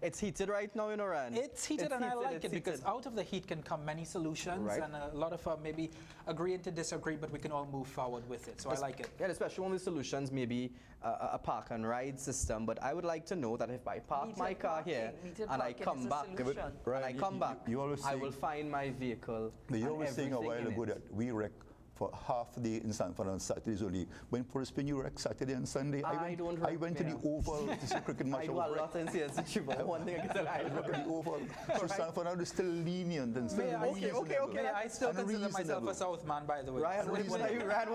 It's heated right now in Iran. It's heated, and I like it because out of the heat can come many solutions, and a lot of maybe agreeing to disagree, but we can all move forward with it. So I like it. Yeah, especially one of the solutions may be a park and ride system. But I would like to know that if I park my car here and I come back, I will find my vehicle. You were saying a while ago that we wreck for half the day in San Fernando, Saturdays only. When for Spain you wreck Saturday and Sunday, I went to the Oval to see cricket match. I do a lot in CSG, but one thing I can tell I went to the Oval. So San Fernando is still lenient and still okay. I still consider myself a Southman, by the way. Ryan, what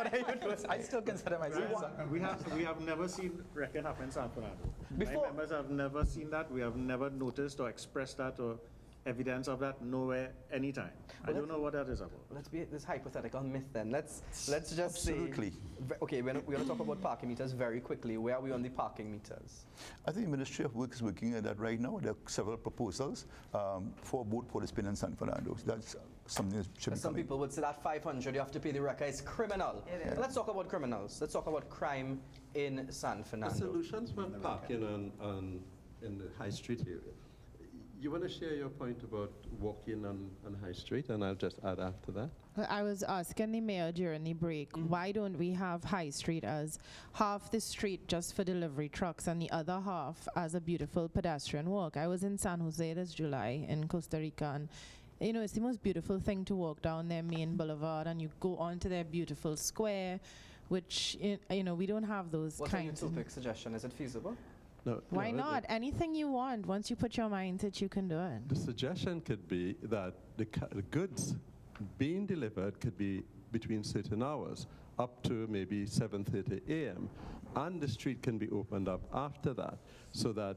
are you doing? I still consider myself. We have never seen wrecking happen in San Fernando. My members have never seen that. We have never noticed or expressed that or evidence of that nowhere, anytime. I don't know what that is about. Let's be this hypothetical myth then. Let's just Absolutely. say. Okay, we're going to talk about parking meters very quickly. Where are we on the parking meters? I think the Ministry of Work is working at that right now. There are several proposals for both Port of Spain and San Fernando. That's something that should be Some people would say that 500 you have to pay the wrecker is criminal. Let's talk about criminals. Let's talk about crime in San Fernando. The solutions for parking in the High Street area. You want to share your point about walking on High Street, and I'll just add after that. I was asking the mayor during the break, why don't we have High Street as half the street just for delivery trucks and the other half as a beautiful pedestrian walk? I was in San Jose this July in Costa Rica, and it's the most beautiful thing to walk down their main boulevard, and you go onto their beautiful square, which, we don't have those kinds of... What's a utopic suggestion? Is it feasible? No, Why not? Anything you want. Once you put your mind to it, you can do it. The suggestion could be that the goods being delivered could be between certain hours, up to maybe 7:30 a.m., and the street can be opened up after that, so that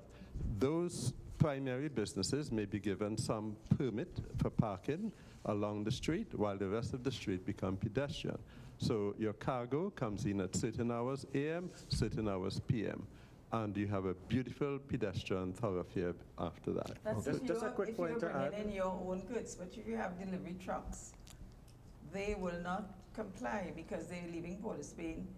those primary businesses may be given some permit for parking along the street, while the rest of the street become pedestrian. So your cargo comes in at certain hours a.m., certain hours p.m., and you have a beautiful pedestrian thoroughfare after that. That's just a quick point to add. If you're bringing in your own goods, but if you have delivery trucks, they will not comply because they're leaving Port of Spain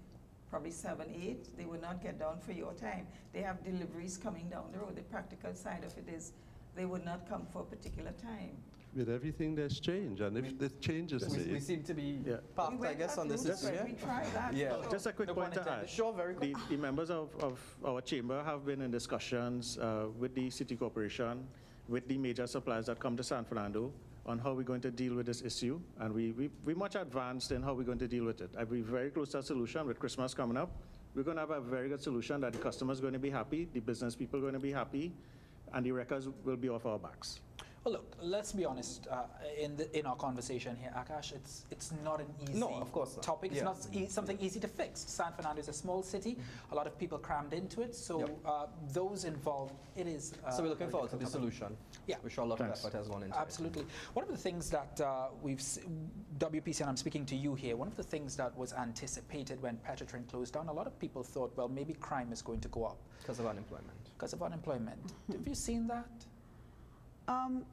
probably 7, 8. They will not get down for your time. They have deliveries coming down the road. The practical side of it is they would not come for a particular time. With everything there's change, and if the changes made... We seem to be parked, I guess, on this issue. We tried that. Yeah. Just a quick point to add. Sure, very quick. The members of our chamber have been in discussions with the city corporation, with the major suppliers that come to San Fernando on how we're going to deal with this issue, and we're much advanced in how we're going to deal with it. I'll be very close to a solution with Christmas coming up. We're going to have a very good solution that the customer's going to be happy, the business people are going to be happy, and the wreckers will be off our backs. Well, look, let's be honest. In our conversation here, Akash, it's not an easy topic. It's not something easy to fix. San Fernando is a small city. A lot of people crammed into it. So those involved, it is. So we're looking forward to the solution. Yeah, we sure a lot of effort has gone into absolutely. it. One of the things that WPC, and I'm speaking to you here. One of the things that was anticipated when Petrotrin closed down, a lot of people thought, well, maybe crime is going to go up because of unemployment. Because of unemployment. Have you seen that?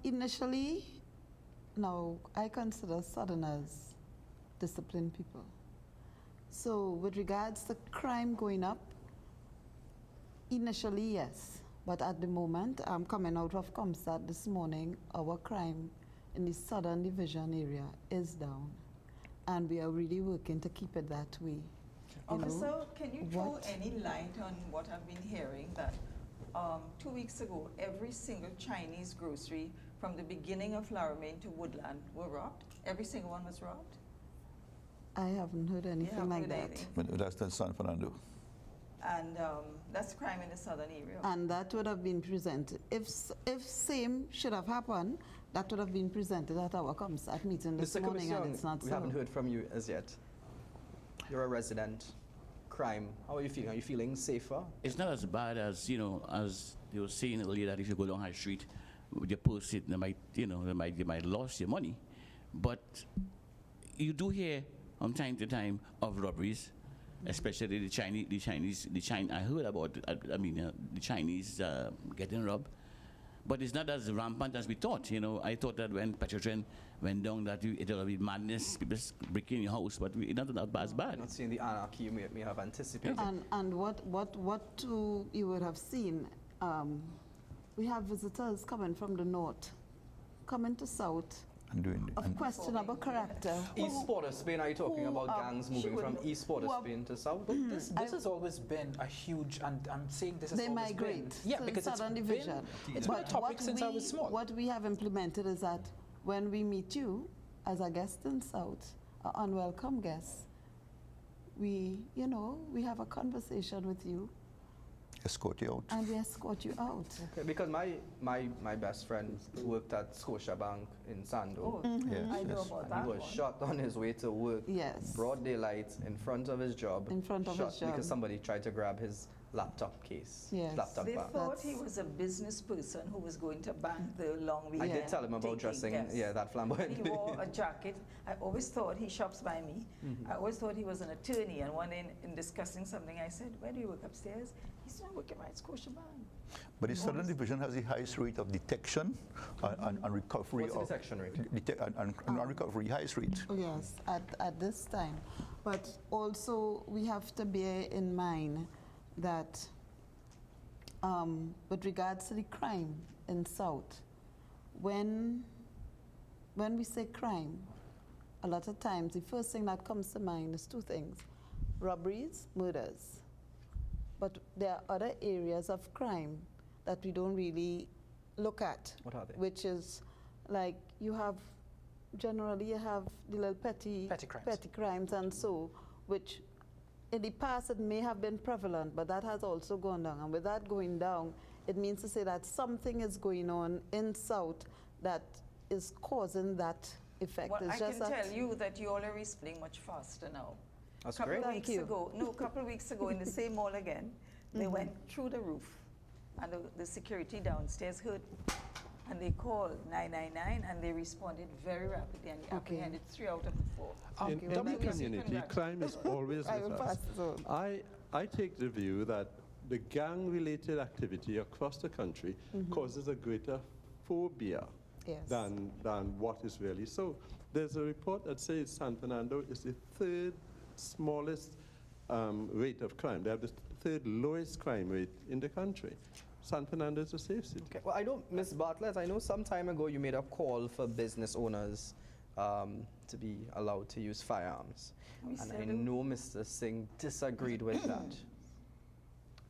Initially, no, I consider Southerners disciplined people. So with regards to crime going up, initially, yes. But at the moment, I'm coming out of Comstat this morning, our crime in the Southern Division area is down. And we are really working to keep it that way. Officer, can you throw any light on what I've been hearing that 2 weeks ago, every single Chinese grocery from the beginning of Laramie to Woodland were robbed? Every single one was robbed? I haven't heard anything like that. But that's the San Fernando. And that's crime in the southern area. And that would have been presented. If same should have happened, that would have been presented at our Comstat meeting this morning, and it's not so. We haven't heard from you as yet. You're a resident. Crime. How are you feeling? Are you feeling safer? It's not as bad as as they were saying earlier, that if you go down High Street with your purse, they might lose your money. But you do hear from time to time of robberies, especially the Chinese. I heard about the Chinese getting robbed. But it's not as rampant as we thought. I thought that when Petrotrin went down, that it would be madness, people breaking your house, but it's not as bad. Not seeing the anarchy you may have anticipated. And what you would have seen, we have visitors coming from the north, coming to south, of questionable character. East Port of Spain, are you talking about gangs moving from East Port of Spain to South? But this has always been a huge, and I'm saying this has they always migrate been. Yeah, because Southern Division. It's been a topic since I was small. What we have implemented is that when we meet you as a guest in South, an unwelcome guest, we have a conversation with you. Escort you out. And we escort you out. Okay, because my best friend worked at Scotiabank in Sando. Oh, I know about that. He was shot on his way to work. Yes. Broad daylight in front of his job. In front of his job. Because somebody tried to grab his laptop case. Yes. Laptop They bag. thought he was a business person who was going to bank the long weekend. I did tell him about dressing, that flamboyant. He wore a jacket. I always thought, he shops by me, I always thought he was an attorney. And one day in discussing something, I said, where do you work upstairs? He said, I work at my Scotiabank. But the Southern Division has the highest rate of detection and recovery. What's the detection rate? And recovery, highest rate. Yes, at this time. But also, we have to bear in mind that with regards to the crime in South, when we say crime, a lot of times the first thing that comes to mind is two things: robberies, murders. But there are other areas of crime that we don't really look at. What are they? Which is like generally you have the little petty crimes and so, which in the past it may have been prevalent, but that has also gone down. And with that going down, it means to say that something is going on in South that is causing that effect. Well, it's I can tell you that you all are responding much faster now. That's great. A couple of weeks ago in the same mall again, they went through the roof, and the security downstairs heard, and they called 999, and they responded very rapidly, and they apprehended 3 out of the 4. In every community, crime is always with us. I take the view that the gang-related activity across the country causes a greater phobia than what is really so. There's a report that says San Fernando is the 3rd smallest rate of crime. They have the 3rd lowest crime rate in the country. San Fernando is a safe city. Okay. Well, I know, Ms. Bartlett, I know some time ago you made a call for business owners to be allowed to use firearms. And I know Mr. Singh disagreed with that.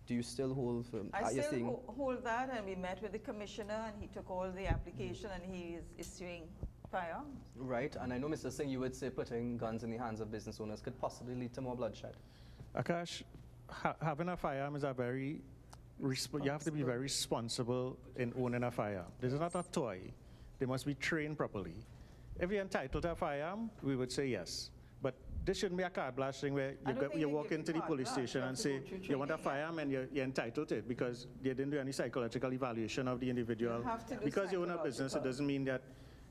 Do you still hold firm? I still hold that, and we met with the commissioner, and he took all the application, and he is issuing firearms. Right, and I know, Mr. Singh, you would say putting guns in the hands of business owners could possibly lead to more bloodshed. Akash, having a firearm is a very you have to be very responsible in owning a firearm. This is not a toy. They must be trained properly. If you're entitled to a firearm, we would say yes. But this shouldn't be a card blast thing where you walk into the police station and say you want a firearm and you're entitled to it because they didn't do any psychological evaluation of the individual. Because you own a business, it doesn't mean that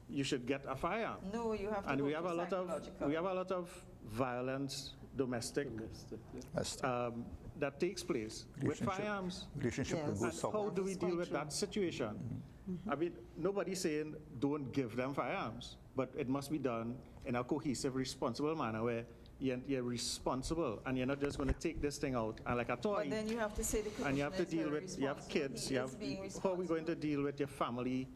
you should get a firearm. No, you have to. And we have a lot of violence, domestic. That takes place with firearms. How do we deal with that situation? I mean, nobody's saying don't give them firearms, but it must be done in a cohesive, responsible manner where you're responsible and you're not just going to take this thing out and like a toy. But then you have to say the and you have to deal with, you have kids, how are we going to deal with your family?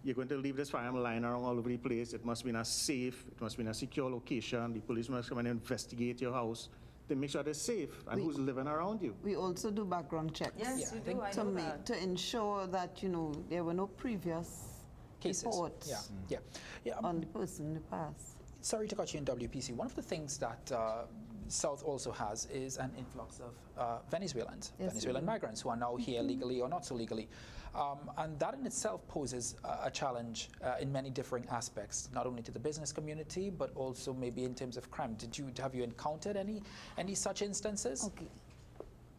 You're going to leave this firearm lying around all over the place. It must be in a safe, it must be in a secure location. The police must come and investigate your house to make sure they're safe and who's living around you. We also do background checks. Yes, you do. To ensure that, there were no previous cases. Reports on the person in the past. Sorry to cut you in WPC. One of the things that South also has is an influx of Venezuelans, Venezuelan migrants who are now here legally or not so legally. And that in itself poses a challenge in many different aspects, not only to the business community, but also maybe in terms of crime. Have you encountered any such instances? Okay.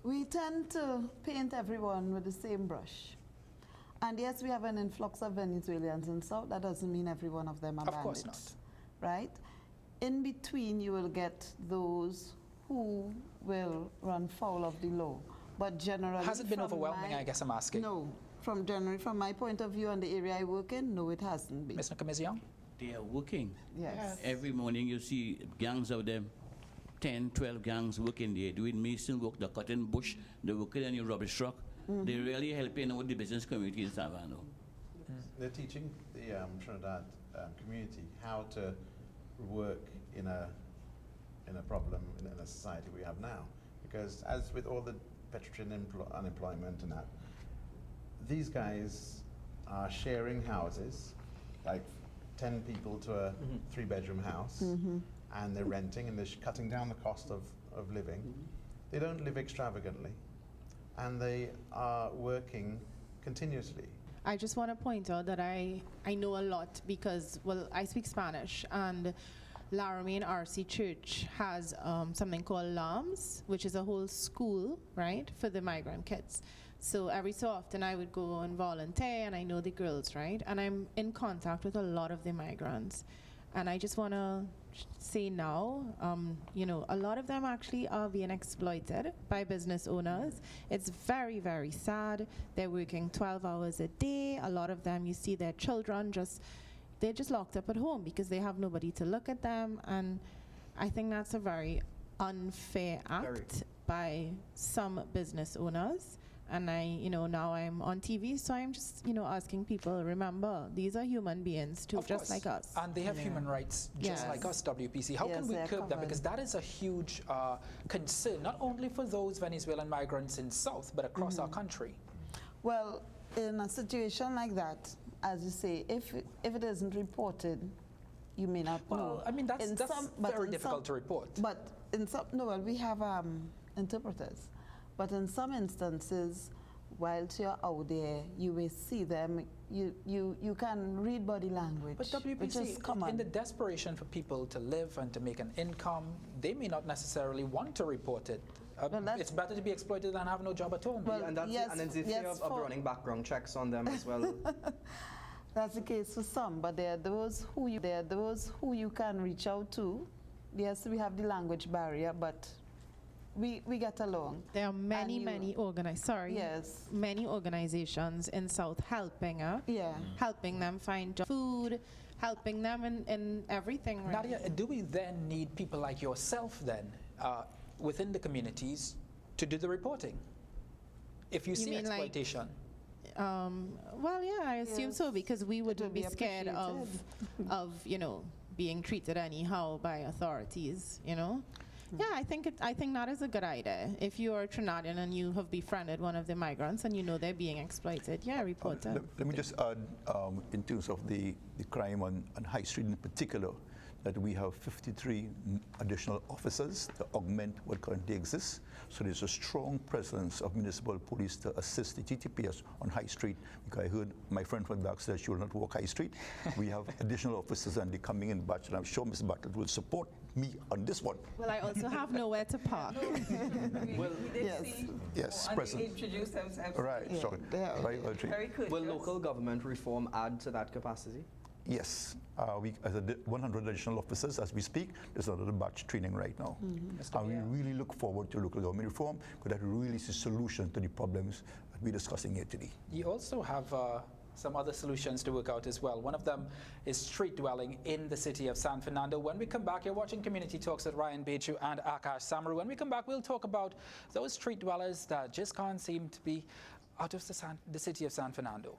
We tend to paint everyone with the same brush. And yes, we have an influx of Venezuelans in South. That doesn't mean every one of them are bandits. Of course not. Right? In between, you will get those who will run foul of the law. But generally, has it been overwhelming, I guess I'm asking? No. From my point of view and the area I work in, no, it hasn't been. Mr. Kamiziang? They are working. Yes. Every morning you see gangs of them, 10, 12 gangs working there, doing mason work, the cutting bush, they're working on your rubbish truck. They're really helping out the business community in San Fernando. They're teaching the Trinidad community how to work in a problem in a society we have now. Because as with all the Petrotrin unemployment and that, these guys are sharing houses, like 10 people to a 3-bedroom house, and they're renting and they're cutting down the cost of living. They don't live extravagantly, and they are working continuously. I just want to point out that I know a lot because, well, I speak Spanish, and Laramie RC Church has something called LAMS, which is a whole school, right, for the migrant kids. So every so often I would go and volunteer, and I know the girls, right? And I'm in contact with a lot of the migrants. And I just want to say now, you know, a lot of them actually are being exploited by business owners. It's very, very sad. They're working 12 hours a day. A lot of them, you see their children they're just locked up at home because they have nobody to look at them. And I think that's a very unfair act by some business owners. And now I'm on TV, so I'm just, asking people, remember, these are human beings too, just like us. And they have human rights just like us, WPC. How can we curb that? Because that is a huge concern, not only for those Venezuelan migrants in South, but across our country. Well, in a situation like that, as you say, if it isn't reported, you may not know. Well, I mean, that's very difficult to report. But in some, we have interpreters. But in some instances, whilst you're out there, you will see them, you can read body language, but WPC, which is common. In the desperation for people to live and to make an income, they may not necessarily want to report it. It's better to be exploited than have no job at all. Well, and it's the fear of running background checks on them as well. That's the case for some, but there are those who you can reach out to. Yes, we have the language barrier, but we get along. There are many organizations in South helping helping them find food, helping them in everything. Right? Nadia, do we then need people like yourself then within the communities to do the reporting if you see exploitation? Well, yeah, I assume so, because we wouldn't be scared of being treated anyhow by authorities, Yeah, I think that is a good idea. If you are Trinidadian and you have befriended one of the migrants and you know they're being exploited, report it. Let me just add, in terms of the crime on High Street in particular, that we have 53 additional officers to augment what currently exists. So there's a strong presence of municipal police to assist the TTPS on High Street, because I heard my friend from back said she will not walk High Street. We have additional officers, and they're coming in batch, and I'm sure Ms. Bartlett will support me on this one. Well, I also have nowhere to park. Yes, present. Introduce themselves. Right, sorry. Right, very good. Will local government reform add to that capacity? Yes, we as 100 additional officers as we speak. There's another batch training right now, and we really look forward to local government reform, because that really is a solution to the problems that we're discussing here today. You also have some other solutions to work out as well. One of them is street dwelling in the city of San Fernando. When we come back, you're watching Community Talks with Ryan Bechu and Akash Samaru. When we come back, we'll talk about those street dwellers that just can't seem to be out of the city of San Fernando.